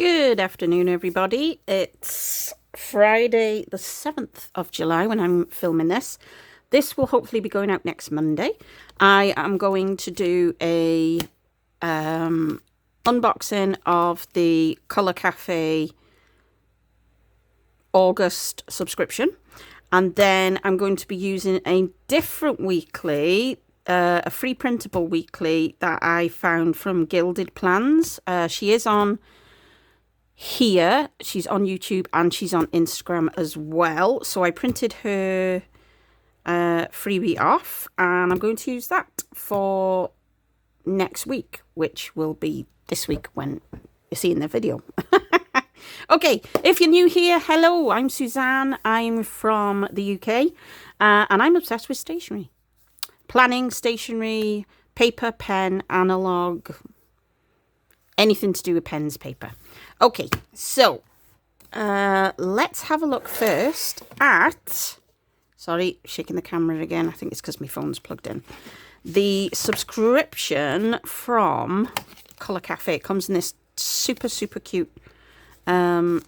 Good afternoon, everybody. It's Friday the 7th of July when I'm filming this. This will hopefully be going out next Monday. I am going to do a unboxing of the Kolourcafe August subscription. And then I'm going to be using a different weekly, a free printable weekly that I found from Gilded Plans. She is on here, she's on YouTube, and she's on Instagram as well. So I printed her freebie off, and I'm going to use that for next week, which will be this week when you're seeing the video. Okay, if you're new here, hello, I'm Suzanne. I'm from the UK, and I'm obsessed with stationery. Planning, stationery, paper, pen, analogue, anything to do with pens, paper. Okay, so let's have a look first at, sorry, shaking the camera again. I think it's because my phone's plugged in. The subscription from Kolourcafe. It comes in this super, super cute little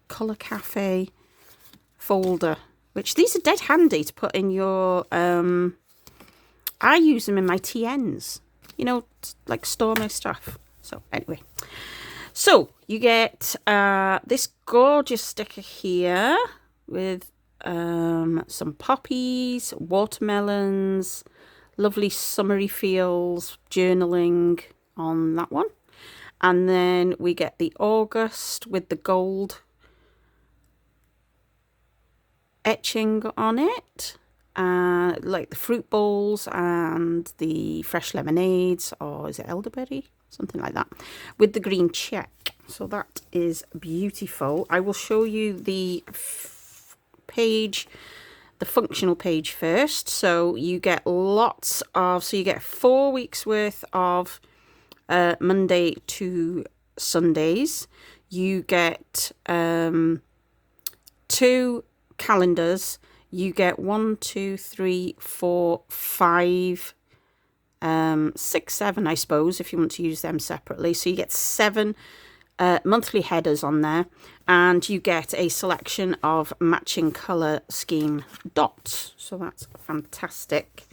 Kolourcafe folder, which these are dead handy to put in your, I use them in my TNs, you know, like store my stuff. So anyway, so you get this gorgeous sticker here with some poppies, watermelons, lovely summery feels, journaling on that one. And then we get the August with the gold etching on it, like the fruit bowls and the fresh lemonades, or is it elderberry? Something like that, with the green check. So that is beautiful. I will show you the page, the functional page first. So you get lots of, so you get 4 weeks worth of Monday to Sundays. You get 2 calendars. You get 1, 2, 3, 4, 5, 6, 7, I suppose, if you want to use them separately. So you get 7 monthly headers on there, and you get a selection of matching colour scheme dots. So that's fantastic.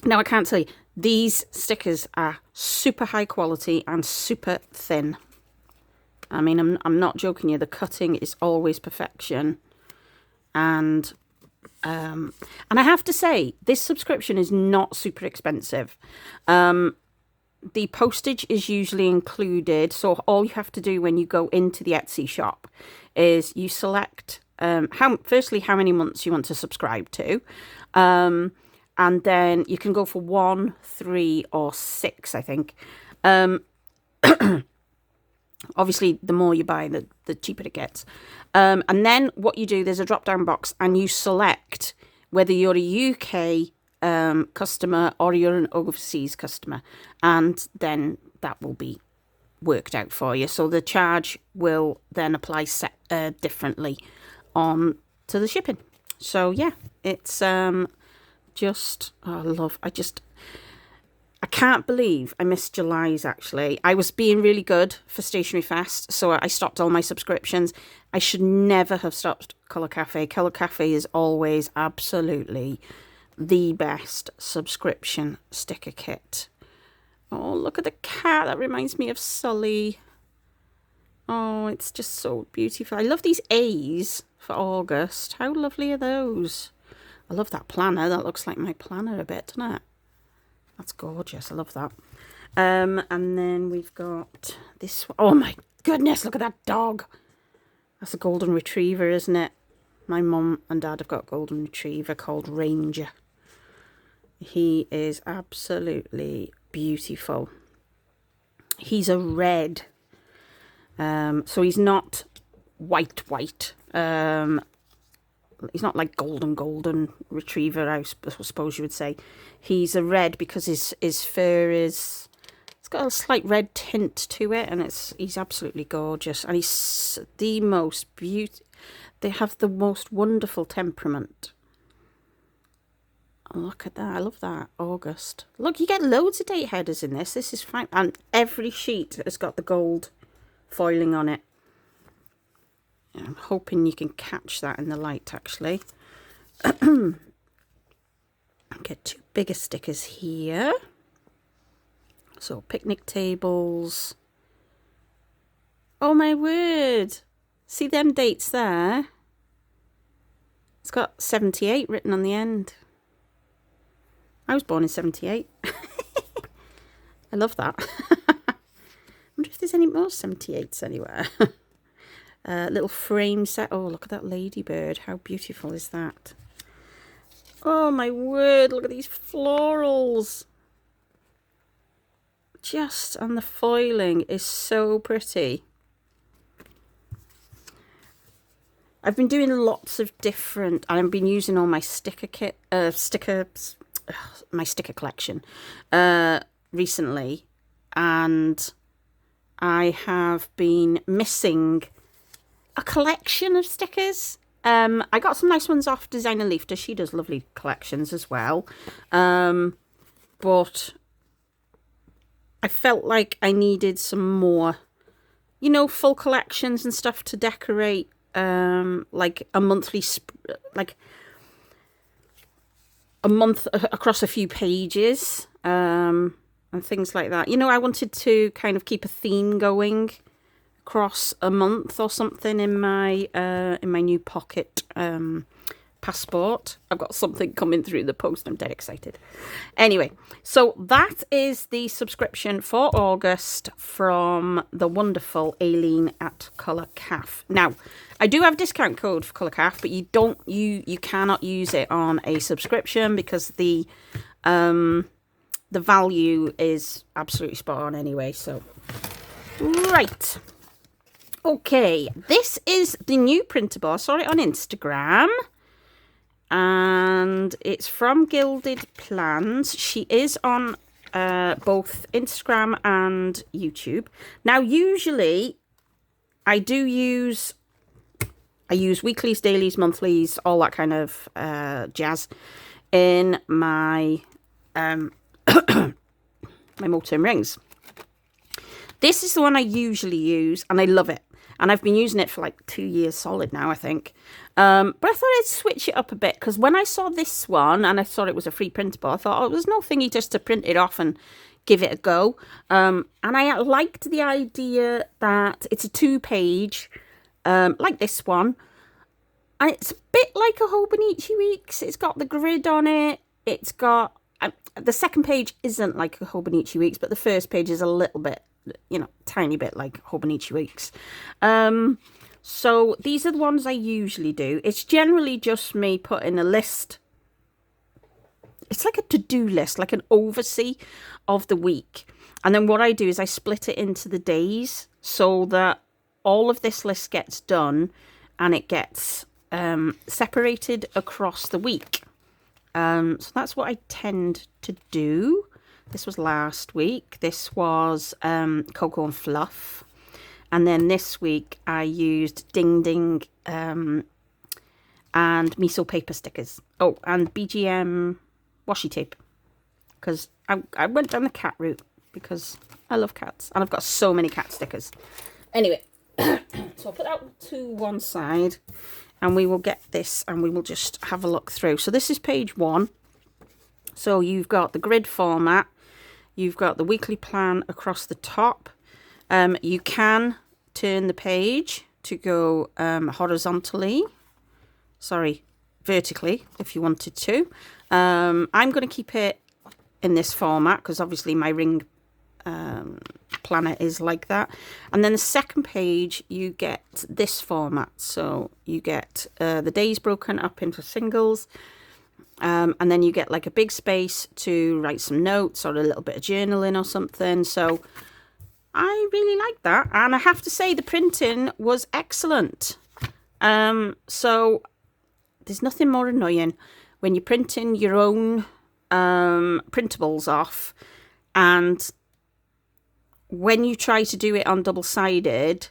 Now, I can't tell you, these stickers are super high quality and super thin. I mean, I'm not joking you. The cutting is always perfection. And I have to say, this subscription is not super expensive. The postage is usually included. So all you have to do when you go into the Etsy shop is you select firstly how many months you want to subscribe to. And then you can go for 1, 3, or 6, I think. Obviously, the more you buy, the cheaper it gets. And then what you do, there's a drop-down box, and you select whether you're a UK customer or you're an overseas customer. And then that will be worked out for you. So the charge will then apply differently on to the shipping. So, yeah, it's just, oh, I can't believe I missed July's, actually. I was being really good for Stationery Fest, so I stopped all my subscriptions. I should never have stopped Kolourcafe. Kolourcafe is always absolutely the best subscription sticker kit. Oh, look at the cat. That reminds me of Sully. Oh, it's just so beautiful. I love these A's for August. How lovely are those? I love that planner. That looks like my planner a bit, doesn't it? That's gorgeous. I love that. And then we've got this one. Oh my goodness, look at that dog. That's a golden retriever, isn't it? My mum and dad have got a golden retriever called Ranger. He is absolutely beautiful. He's a red. So he's not white. He's not like golden retriever, I suppose you would say. He's a red because his fur is, it's got a slight red tint to it, and he's absolutely gorgeous. And he's the most they have the most wonderful temperament. Look at that. I love that. August. Look, you get loads of date headers in this. This is fine. And every sheet has got the gold foiling on it. I'm hoping you can catch that in the light, actually. Get two bigger stickers here. So, picnic tables. Oh, my word. See them dates there? It's got 78 written on the end. I was born in 78. I love that. I wonder if there's any more 78s anywhere. Little frame set. Oh, look at that ladybird. How beautiful is that? Oh, my word. Look at these florals. And the foiling is so pretty. I've been doing lots of different, and I've been using all my sticker kit, my sticker collection recently, and I have been missing a collection of stickers. I got some nice ones off Designer Leafter. She does lovely collections as well. But I felt like I needed some more, you know, full collections and stuff to decorate, like a monthly, like a month across a few pages, and things like that. You know, I wanted to kind of keep a theme going across a month or something in my new pocket passport. I've got something coming through the post. I'm dead excited. Anyway, so that is the subscription for August from the wonderful Aileen at Kolourcafe. Now, I do have a discount code for Kolourcafe, but you cannot use it on a subscription because the value is absolutely spot on anyway. So, right. Okay, this is the new Printable. I saw it on Instagram. And it's from Gilded Plans. She is on both Instagram and YouTube. Now, usually, I use weeklies, dailies, monthlies, all that kind of jazz in my my Moterm rings. This is the one I usually use, and I love it. And I've been using it for like 2 years solid now, I think. But I thought I'd switch it up a bit, because when I saw this one, and I thought it was a free printable, I thought, oh, there's no thingy just to print it off and give it a go. And I liked the idea that it's a 2-page, like this one. And it's a bit like a Hobonichi Weeks. It's got the grid on it. It's got... the second page isn't like a Hobonichi Weeks, but the first page is a little bit, you know, tiny bit like Hobonichi Weeks. So these are the ones I usually do. It's generally just me putting a list. It's like a to-do list, like an oversee of the week. And then what I do is I split it into the days so that all of this list gets done and it gets separated across the week. So that's what I tend to do. This was last week. This was Cocoa and Fluff. And then this week I used Ding Ding and miso paper stickers. Oh, and BGM washi tape. Because I went down the cat route because I love cats. And I've got so many cat stickers. Anyway, so I'll put that to one side. And we will get this and we will just have a look through. So this is page 1. So you've got the grid format. You've got the weekly plan across the top. You can turn the page to go vertically if you wanted to. I'm going to keep it in this format because obviously my ring planner is like that. And then the second page you get this format. So you get the days broken up into singles. And then you get like a big space to write some notes or a little bit of journaling or something. So I really like that. And I have to say the printing was excellent. So there's nothing more annoying when you're printing your own printables off, and when you try to do it on double-sided,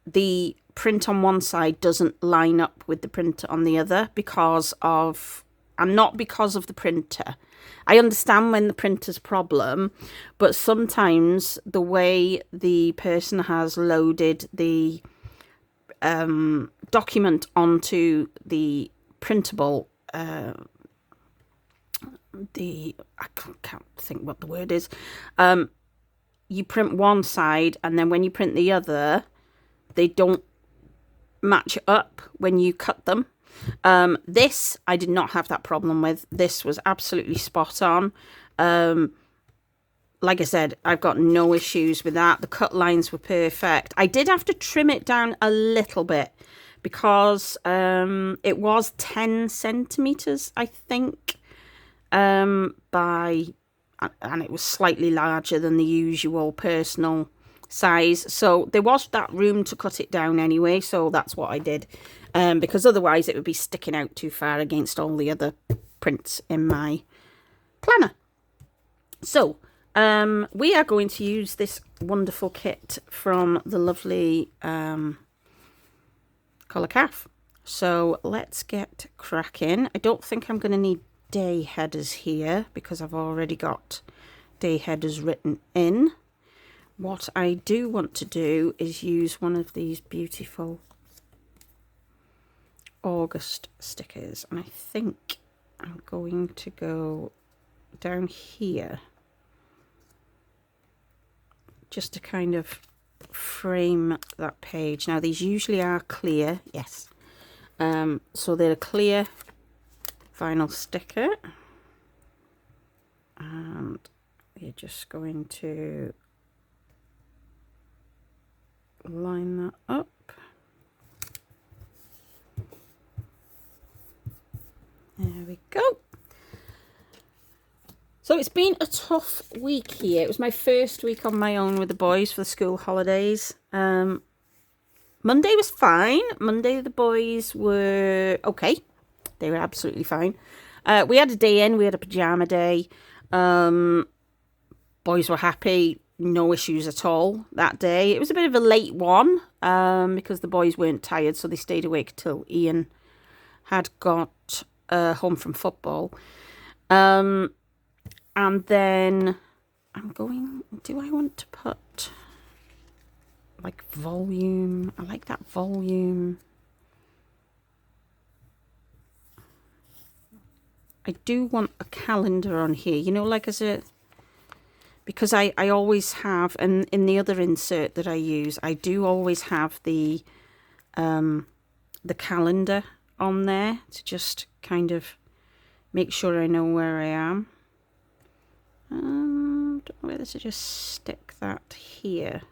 the print on one side doesn't line up with the print on the other because of and not because of the printer. I understand when the printer's a problem, but sometimes the way the person has loaded the document onto the printable, I can't think what the word is. You print one side, and then when you print the other, they don't match up when you cut them. This, I did not have that problem with. This was absolutely spot on. Like I said, I've got no issues with that. The cut lines were perfect. I did have to trim it down a little bit because it was 10 centimeters, I think, and it was slightly larger than the usual personal size. So there was that room to cut it down anyway. So that's what I did, because otherwise it would be sticking out too far against all the other prints in my planner. So we are going to use this wonderful kit from the lovely Kolourcafe. So let's get cracking. I don't think I'm going to need day headers here because I've already got day headers written in. What I do want to do is use one of these beautiful August stickers, and I think I'm going to go down here just to kind of frame that page. Now these usually are clear, yes, so they're a clear vinyl sticker, and you're just going to line that up. There we go. So it's been a tough week here. It was my first week on my own with the boys for the school holidays. Monday was fine. Monday the boys were okay. They were absolutely fine. We had a day in. We had a pyjama day. Boys were happy. No issues at all that day. It was a bit of a late one because the boys weren't tired, so they stayed awake till Ian had got home from football. And then I'm going, do I want to put like volume? I like that volume. I do want a calendar on here, you know, like as a, because I always have, and in the other insert that I use, I do always have the calendar on there to just kind of make sure I know where I am. Don't know whether to just stick that here.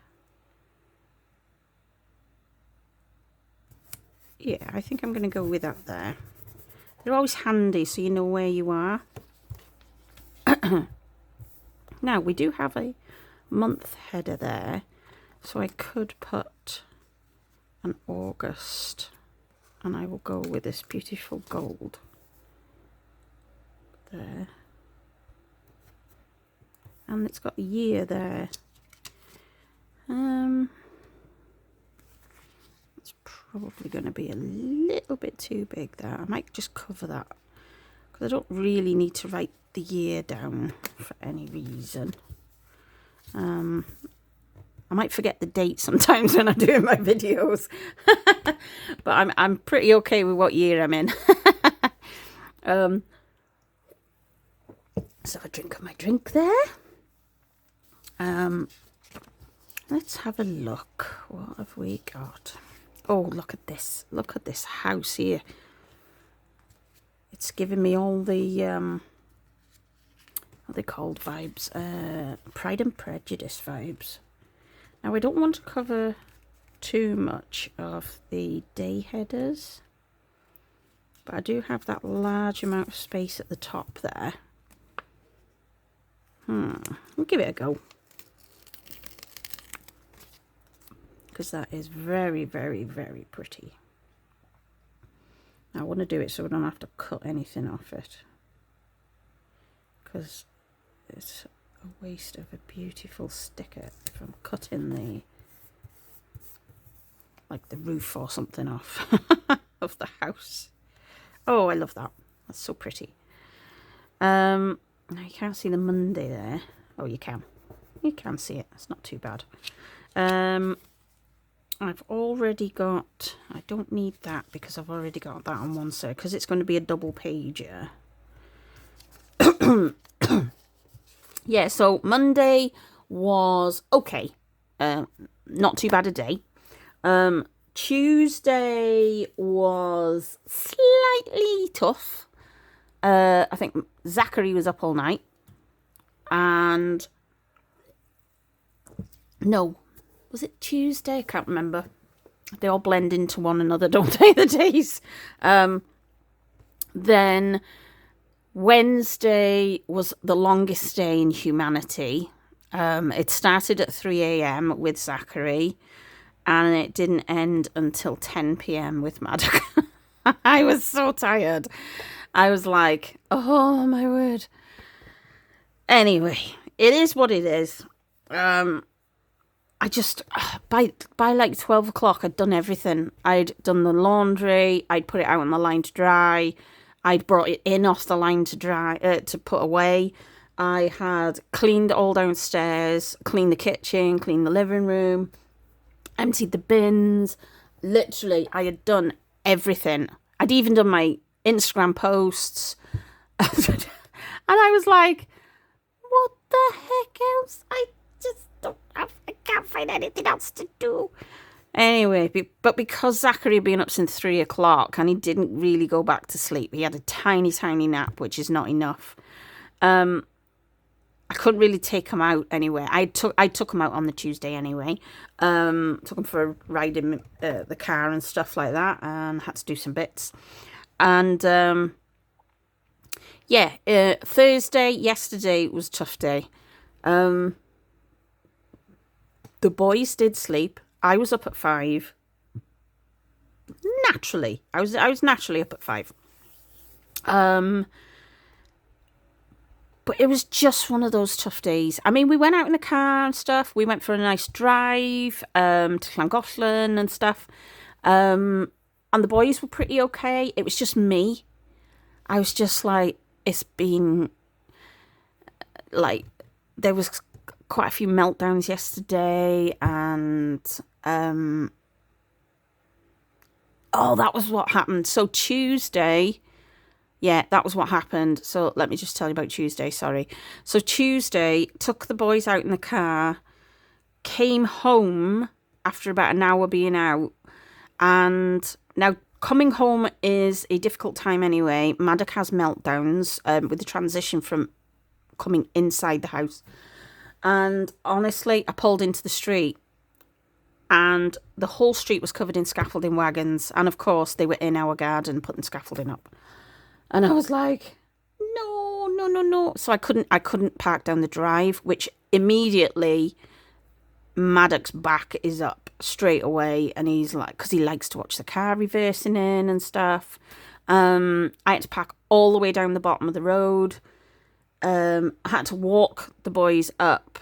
Yeah, I think I'm going to go with that there. They're always handy so you know where you are. Now, we do have a month header there, so I could put an August, and I will go with this beautiful gold there. And it's got the year there. It's probably going to be a little bit too big there. I might just cover that because I don't really need to write the year down for any reason. I might forget the date sometimes when I'm doing my videos, but I'm pretty okay with what year I'm in. So a drink of my drink there. Let's have a look. What have we got? Oh, look at this. Look at this house here. It's giving me all the, what are they called vibes? Pride and Prejudice vibes. Now, I don't want to cover too much of the day headers, but I do have that large amount of space at the top there. We'll give it a go. Because that is very, very, very pretty. I want to do it so I don't have to cut anything off it, because it's a waste of a beautiful sticker if I'm cutting the, like the roof or something off of the house. Oh, I love that. That's so pretty. Now you can't see the Monday there. Oh, you can. You can see it. It's not too bad. I've already got... I don't need that because I've already got that on one side because it's going to be a double pager. Yeah, so Monday was okay. Not too bad a day. Tuesday was slightly tough. I think Zachary was up all night. And... No. Was it Tuesday? I can't remember. They all blend into one another, don't they, the days? Then Wednesday was the longest day in humanity. It started at 3 a.m. with Zachary, and it didn't end until 10 p.m. with Maddox. I was so tired. I was like, oh, my word. Anyway, it is what it is. I just, by like 12 o'clock, I'd done everything. I'd done the laundry. I'd put it out on the line to dry. I'd brought it in off the line to dry, to put away. I had cleaned all downstairs, cleaned the kitchen, cleaned the living room, emptied the bins. Literally, I had done everything. I'd even done my Instagram posts. And I was like, what the heck else? I can't find anything else to do. Anyway, but because Zachary had been up since 3 o'clock and he didn't really go back to sleep, he had a tiny nap, which is not enough. I couldn't really take him out anywhere. I took him out on the Tuesday anyway. Took him for a ride in the car and stuff like that, and had to do some bits. And Thursday, yesterday was a tough day. The boys did sleep. I was up at 5. Naturally. I was naturally up at 5. But it was just one of those tough days. I mean, we went out in the car and stuff. We went for a nice drive to Llangollen and stuff. And the boys were pretty okay. It was just me. I was just like, it's been like, there was quite a few meltdowns yesterday, and that was what happened. So Tuesday, yeah, that was what happened. So let me just tell you about Tuesday, sorry. So Tuesday, took the boys out in the car, came home after about an hour being out, and now coming home is a difficult time anyway. Maddox has meltdowns with the transition from coming inside the house. And honestly, I pulled into the street and the whole street was covered in scaffolding wagons. And of course, they were in our garden putting scaffolding up. And I was like, no. So I couldn't park down the drive, which immediately Maddox's back is up straight away. And he's like, because he likes to watch the car reversing in and stuff. I had to park all the way down the bottom of the road. I had to walk the boys up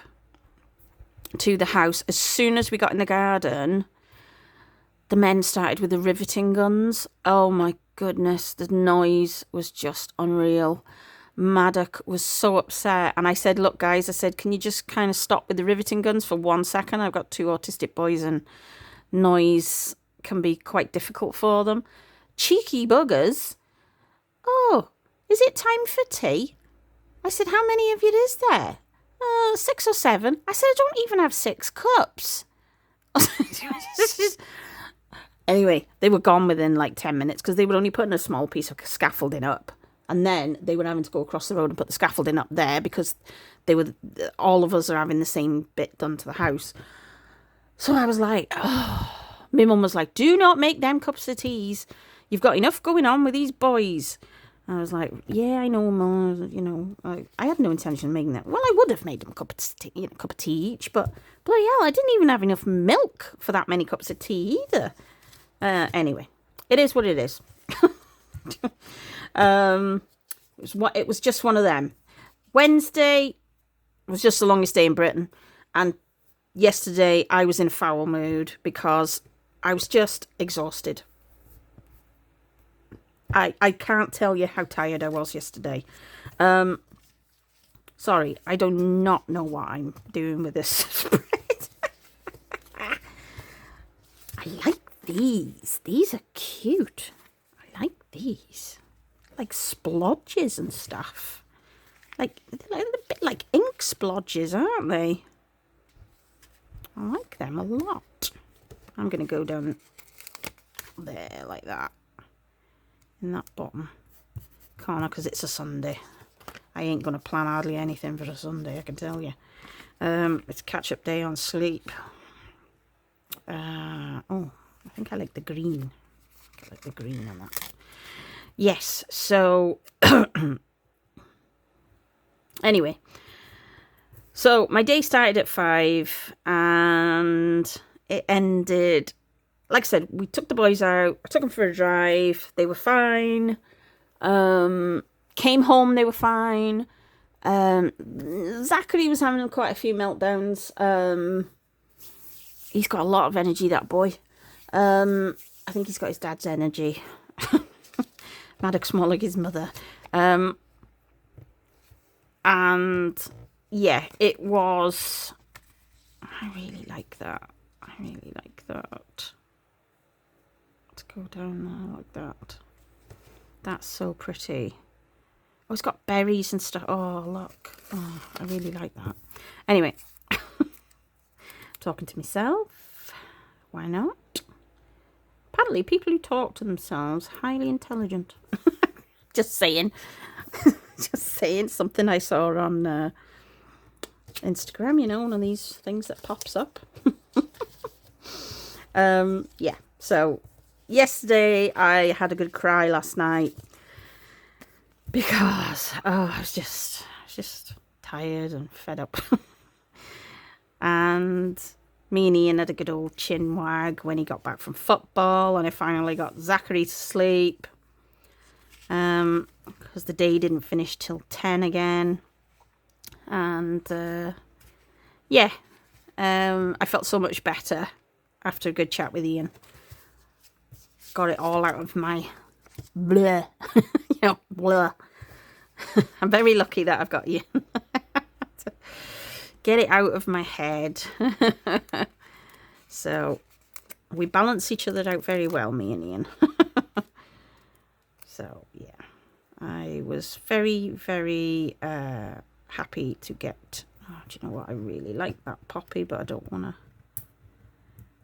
to the house. As soon as we got in the garden, the men started with the riveting guns. Oh my goodness, the noise was just unreal. Maddox was so upset, and I said, look guys, I said, can you just kind of stop with the riveting guns for 1 second? I've got 2 autistic boys and noise can be quite difficult for them. Cheeky buggers. Oh, is it time for tea? I said, how many of you is there? 6 or 7. I said, I don't even have 6 cups. Anyway, they were gone within like 10 minutes because they were only putting a small piece of scaffolding up. And then they were having to go across the road and put the scaffolding up there because all of us are having the same bit done to the house. So I was like, oh. My mum was like, do not make them cups of teas. You've got enough going on with these boys. I was like, yeah, I know, Mum. You know, I had no intention of making that. Well, I would have made them a cup of tea each, but bloody hell, I didn't even have enough milk for that many cups of tea either. Anyway, it is what it is. It was just one of them. Wednesday was just the longest day in Britain, and yesterday I was in foul mood because I was just exhausted. I can't tell you how tired I was yesterday. Sorry, I do not know what I'm doing with this spread. I like these. These are cute. I like these. Like splodges and stuff. Like, they're a bit like ink splodges, aren't they? I like them a lot. I'm going to go down there like that. In that bottom corner, because it's a Sunday. I ain't going to plan hardly anything for a Sunday, I can tell you. It's catch-up day on sleep. Oh, I think I like the green. I like the green on that. Yes, so... Anyway. So, my day started at 5, and it ended... Like I said, we took the boys out. I took them for a drive. They were fine. Came home, they were fine. Zachary was having quite a few meltdowns. He's got a lot of energy, that boy. I think he's got his dad's energy. Maddox more like his mother. And yeah, it was... I really like that. I really like that. Let's go down there like that. That's so pretty. Oh, it's got berries and stuff. Oh, look. Oh, I really like that. Anyway, talking to myself. Why not? Apparently, people who talk to themselves, highly intelligent. Just saying. Just saying. Something I saw on Instagram, you know, one of these things that pops up. Yeah. So, yesterday, I had a good cry last night. Because, oh, I was just tired and fed up. And me and Ian had a good old chin wag when he got back from football, and I finally got Zachary to sleep. Because the day didn't finish till 10 again. And, yeah. I felt so much better after a good chat with Ian. Got it all out of my bleh. You know, bleh. I'm very lucky that I've got you. Get it out of my head. So, we balance each other out very well, me and Ian. So, yeah. I was very, very happy to get... Oh, do you know what? I really like that poppy, but I don't want to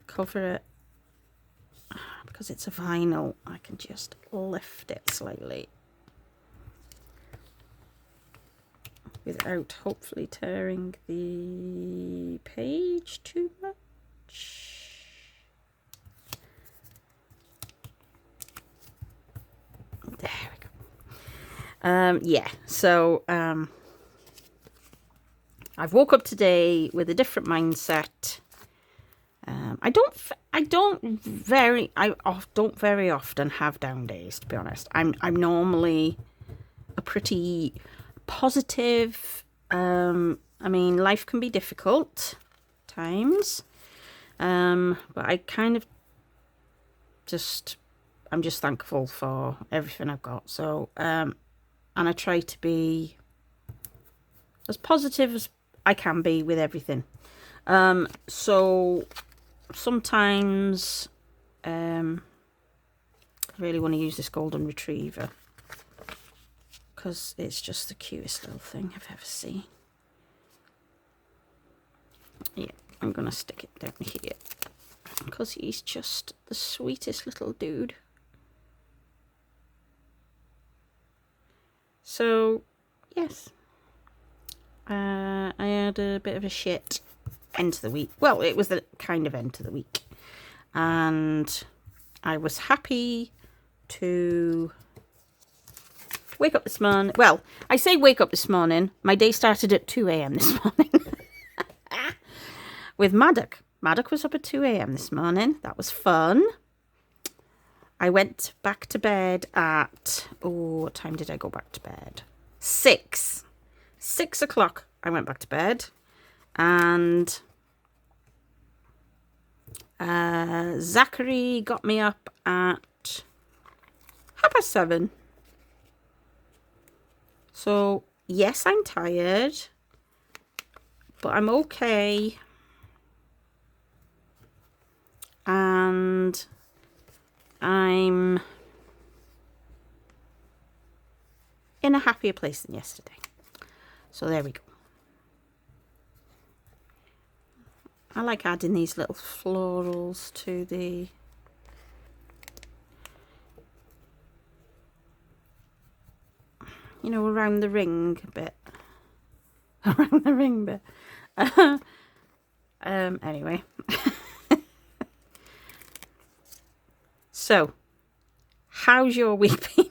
cover it. Because it's a vinyl, I can just lift it slightly. Without hopefully tearing the page too much. There we go. Yeah, so I've woke up today with a different mindset. I don't very often have down days, to be honest. I'm normally a pretty positive. I mean, life can be difficult times, but I kind of I'm just thankful for everything I've got. So, and I try to be as positive as I can be with everything. So sometimes I really want to use this golden retriever because it's just the cutest little thing I've ever seen. Yeah, I'm going to stick it down here because he's just the sweetest little dude. So, yes. I had a bit of a shit end to the week. Well, it was the kind of end to the week. And I was happy to wake up this morning. Well, I say wake up this morning. My day started at 2 a.m. this morning. With Maddox. Maddox was up at 2 a.m. this morning. That was fun. I went back to bed at... Oh, what time did I go back to bed? 6. 6 o'clock I went back to bed. And Zachary got me up at 7:30. So, yes, I'm tired, but I'm okay. And I'm in a happier place than yesterday. So there we go. I like adding these little florals to the around the ring a bit. Around the ring bit. Anyway. So, how's your week been?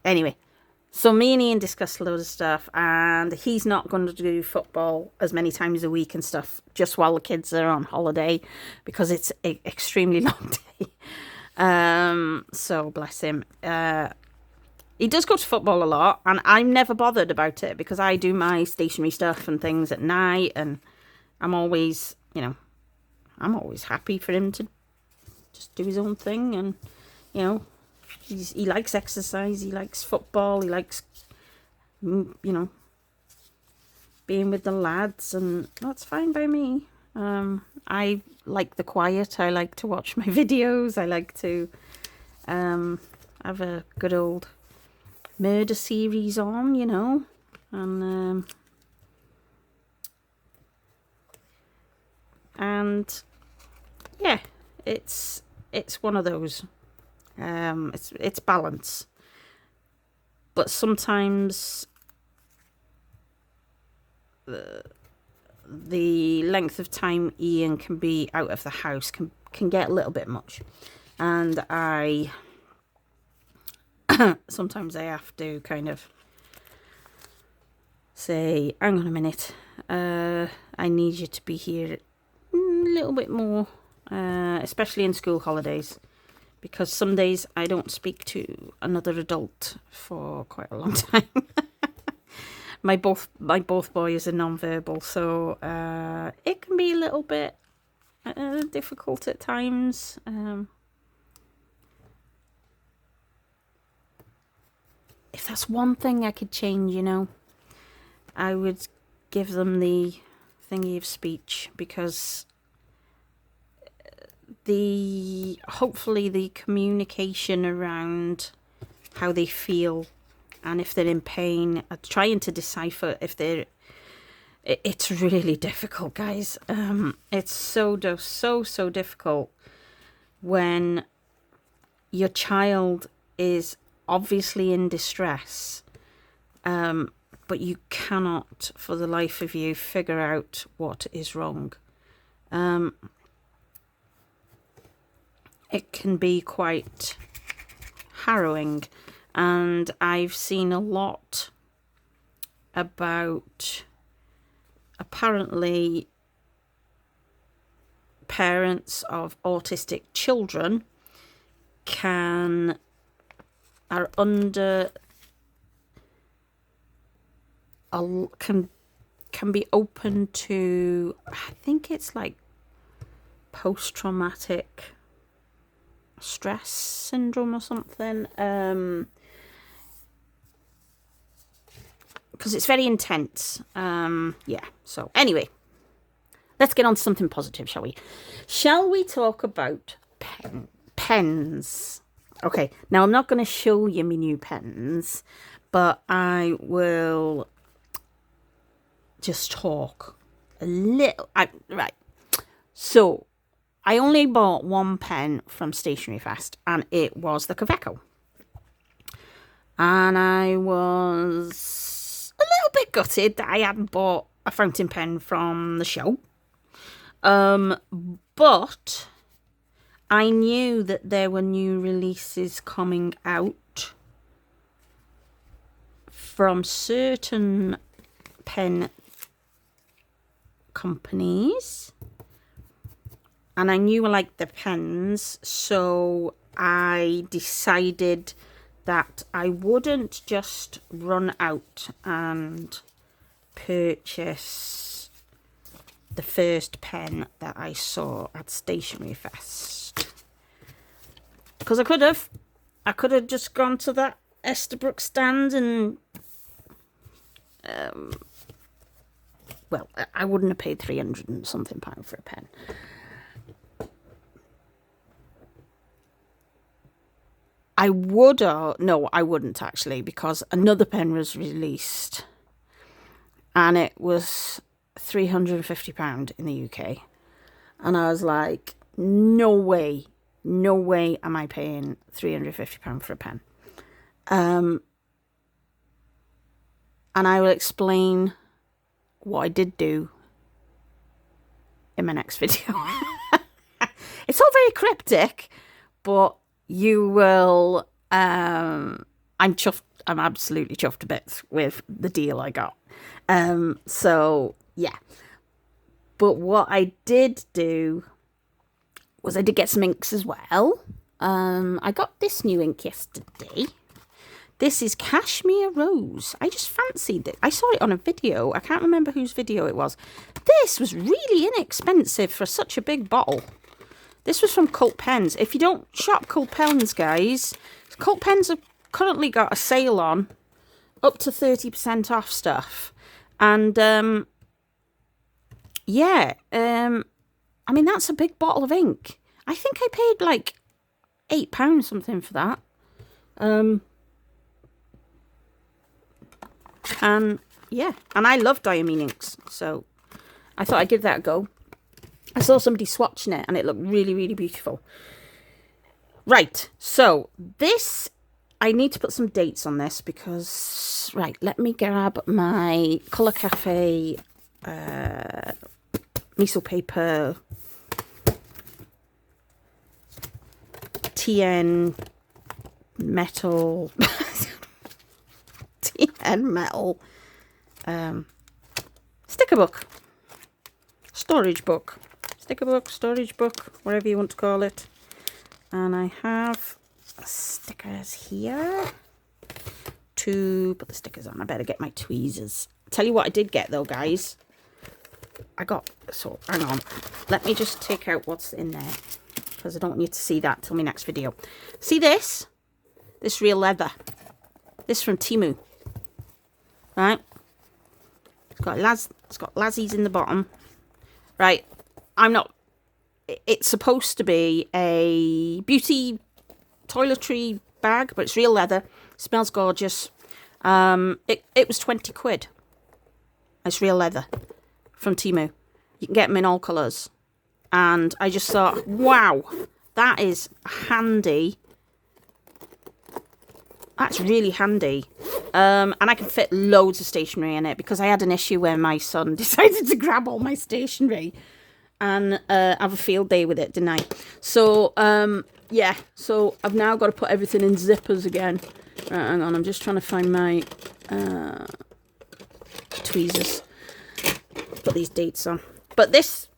Anyway, so me and Ian discussed a load of stuff, and he's not going to do football as many times a week and stuff just while the kids are on holiday because it's an extremely long day. So bless him. He does go to football a lot, and I'm never bothered about it because I do my stationery stuff and things at night, and I'm always, I'm always happy for him to just do his own thing, and, he likes exercise, he likes football, he likes, being with the lads, and that's fine by me. I like the quiet, I like to watch my videos, I like to have a good old murder series on, and yeah, it's one of those. It's balance, but sometimes the length of time Ian can be out of the house can get a little bit much, and I sometimes I have to kind of say, hang on a minute, I need you to be here a little bit more, especially in school holidays, because some days I don't speak to another adult for quite a long time. my both boys are non-verbal, so it can be a little bit difficult at times. If that's one thing I could change, I would give them the thingy of speech, because hopefully the communication around how they feel and if they're in pain, trying to decipher if it's really difficult, guys. It's so difficult when your child is obviously in distress, but you cannot for the life of you figure out what is wrong. It can be quite harrowing, and I've seen a lot about apparently parents of autistic children are under can be open to, I think it's like post-traumatic stress syndrome or something, because it's very intense. So anyway, let's get on to something positive, shall we talk about pens? Okay, now I'm not going to show you my new pens, but I will just talk a little. Right, so I only bought one pen from Stationery Fast, and it was the Kaweco. And I was a little bit gutted that I hadn't bought a fountain pen from the show. But I knew that there were new releases coming out from certain pen companies, and I knew I liked the pens, so I decided that I wouldn't just run out and purchase the first pen that I saw at Stationery Fest. Because I could have just gone to that Esterbrook stand and, well, I wouldn't have paid 300 and something pound for a pen. I would, no, I wouldn't actually, because another pen was released and it was £350 in the UK. And I was like, no way am I paying £350 for a pen. And I will explain what I did do in my next video. It's all very cryptic, but you will, I'm chuffed, I'm absolutely chuffed to bits with the deal I got. So yeah, but what I did do was I did get some inks as well. I got this new ink yesterday. This is Cashmere Rose. I just fancied it. I saw it on a video. I can't remember whose video it was. This was really inexpensive for such a big bottle. This was from Cult Pens. If you don't shop Cult Pens, guys, Cult Pens have currently got a sale on, up to 30% off stuff. And, yeah, I mean, that's a big bottle of ink. I think I paid like £8 something for that. And, yeah, and I love diamine inks, so I thought I'd give that a go. I saw somebody swatching it and it looked really, really beautiful. Right, so this, I need to put some dates on this because, right, let me grab my Kolourcafe miso paper TN metal TN metal sticker book, storage book. Sticker book, storage book, whatever you want to call it. And I have stickers here to put the stickers on. I better get my tweezers. Tell you what I did get though, guys. So hang on. Let me just take out what's in there, because I don't want you to see that till my next video. See this? This real leather. This from Temu. Right? It's got Lazzies in the bottom. Right. It's supposed to be a beauty toiletry bag, but it's real leather. Smells gorgeous. It was 20 quid. It's real leather from Temu. You can get them in all colours. And I just thought, wow, that is handy. That's really handy. And I can fit loads of stationery in it, because I had an issue where my son decided to grab all my stationery and have a field day with it, didn't I? So, yeah, so I've now got to put everything in zippers again. Right, hang on, I'm just trying to find my tweezers. Put these dates on. But this,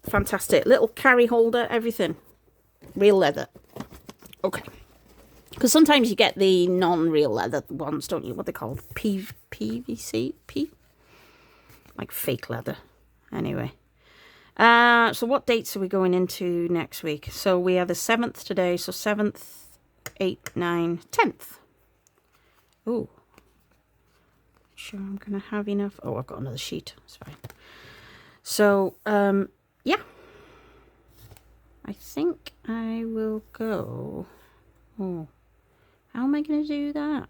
fantastic. Little carry holder, everything. Real leather. Okay. Because sometimes you get the non-real leather ones, don't you? What they called? PVC? Like fake leather. Anyway. So what dates are we going into next week? So we are the 7th today. So 7th, 8th, 9th, 10th. Ooh. Sure I'm going to have enough. Oh, I've got another sheet. That's fine. So, yeah. I think I will go. Oh. How am I going to do that?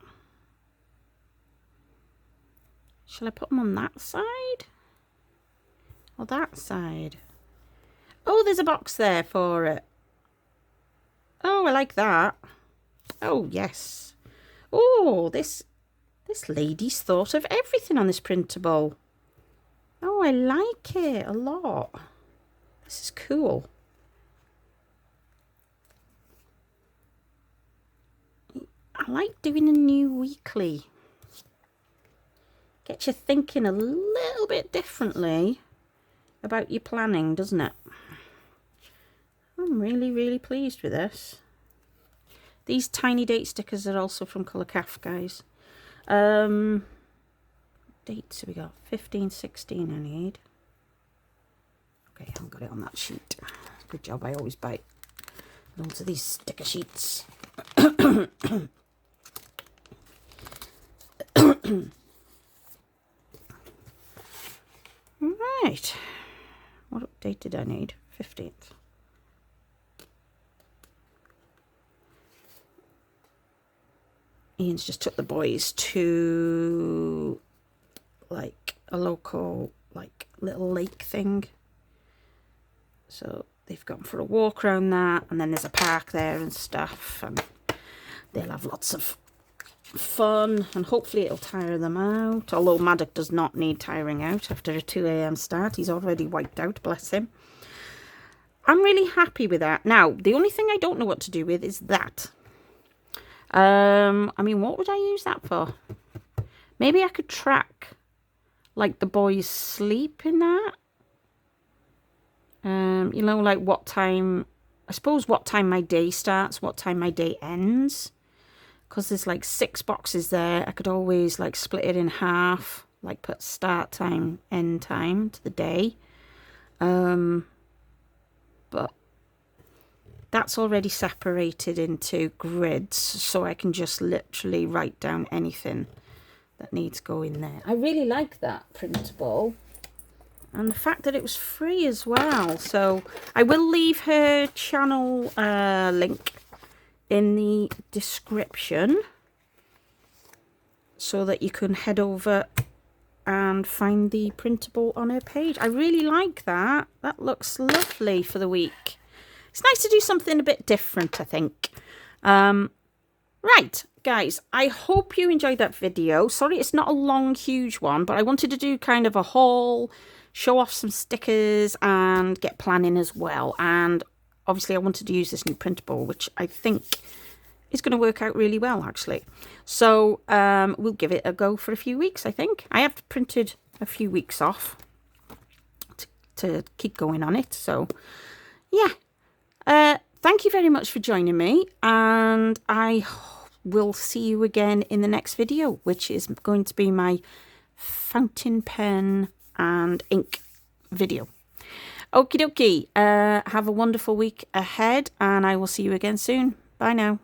Shall I put them on that side? Or that side? Oh, there's a box there for it. Oh, I like that. Oh, yes. Oh, this lady's thought of everything on this printable. Oh, I like it a lot. This is cool. I like doing a new weekly. Gets you thinking a little bit differently about your planning, doesn't it? I'm really, really pleased with this. These tiny date stickers are also from Kolourcafe, guys. Dates have we got? 15, 16 I need. Okay, I haven't got it on that sheet. Good job, I always buy loads of these sticker sheets. Right. What update did I need? 15th. Ian's just took the boys to like a local like little lake thing. So they've gone for a walk around that, and then there's a park there and stuff, and they'll have lots of fun, and hopefully it'll tire them out. Although Maddock does not need tiring out after a 2 a.m. start. He's already wiped out, bless him. I'm really happy with that. Now, the only thing I don't know what to do with is that. I mean, what would I use that for? Maybe I could track like the boys' sleep in that. You know, like what time, I suppose what time my day starts, what time my day ends. Because there's like 6 boxes there. I could always like split it in half, like put start time, end time to the day. But that's already separated into grids, so I can just literally write down anything that needs going there. I really like that Printable. And the fact that it was free as well. So I will leave her channel link in the description so that you can head over and find the Printable on her page. I really like that. That looks lovely for the week. It's nice to do something a bit different, I think. Right, guys, I hope you enjoyed that video. Sorry, it's not a long, huge one, but I wanted to do kind of a haul, show off some stickers, and get planning as well. And obviously, I wanted to use this new Printable, which I think is going to work out really well, actually. So we'll give it a go for a few weeks, I think. I have printed a few weeks off to keep going on it. So, yeah. Thank you very much for joining me, and I will see you again in the next video, which is going to be my fountain pen and ink video. Okie dokie. Have a wonderful week ahead, and I will see you again soon. Bye now.